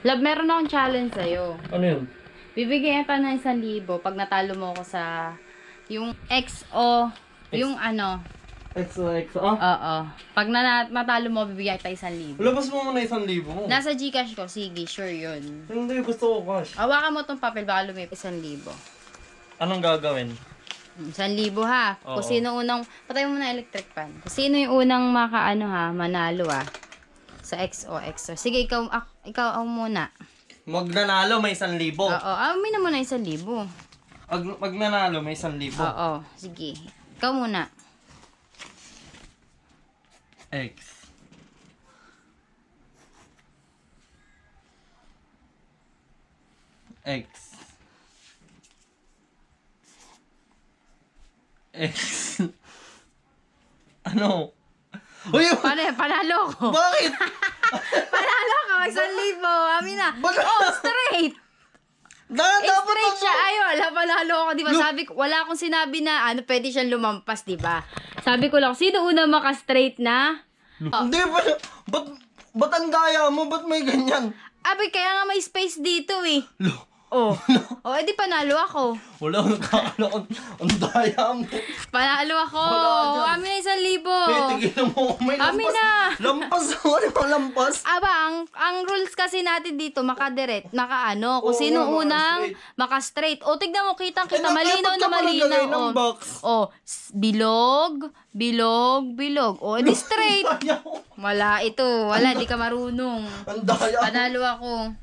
Love, meron akong challenge sa'yo. Ano yun? Bibigyan ka ng 1,000 pag natalo mo ako sa yung XO, yung ano. XOXO? Oo. Pag natalo mo, bibigyan kita 1,000. Labas mo muna 1,000 mo. Nasa Gcash ko. Sige, sure yun. Hindi, gusto ko cash. Hawakan mo tong papel, baka lumipis 1,000. Anong gagawin? 1,000 ha. Oo. Kung sino unang, patay mo na electric fan. Kung sino yung unang manalo sa XOXO. Sige, ikaw muna. Magnanalo may 1,000. Oo, amin na muna 1,000. Magnanalo may 1,000. Oo, sige. Ikaw muna. X. X. X. Ano? Uy! Panalo ko. Bakit? Panalo ka, 1,000. Amin na. Bakit? Oh, straight. Dapat Straight siya. Ay, wala, panalo ako. Di ba? Sabi ko, wala akong sinabi na, pwede siyang lumampas, di ba? Sabi ko lang, sino una maka-straight na? Hindi ba? Ba't ang daya mo? Ba't may ganyan? Abi, kaya nga may space dito eh. Lo. Oh. Oh, edi panalo ako. Wala, nakakala ko. Ang daya mo. Panalo ako. Wala dyan. Amin na 1,000. Tigilan mo. May Amin lampas. na. Lampas. Wala pang lampas. Aba, ang rules kasi natin dito, maka-direct, maka-ano. Kung Oo, sino nga, unang maka-straight. O, tignan mo, kitang-kita, malinaw ba't na ka pa malinaw. naglagay ng O, box? bilog, bilog, bilog. O, edi straight. Ayaw. Wala, ito. Wala, di ka marunong. Ang daya mo. Panalo ako.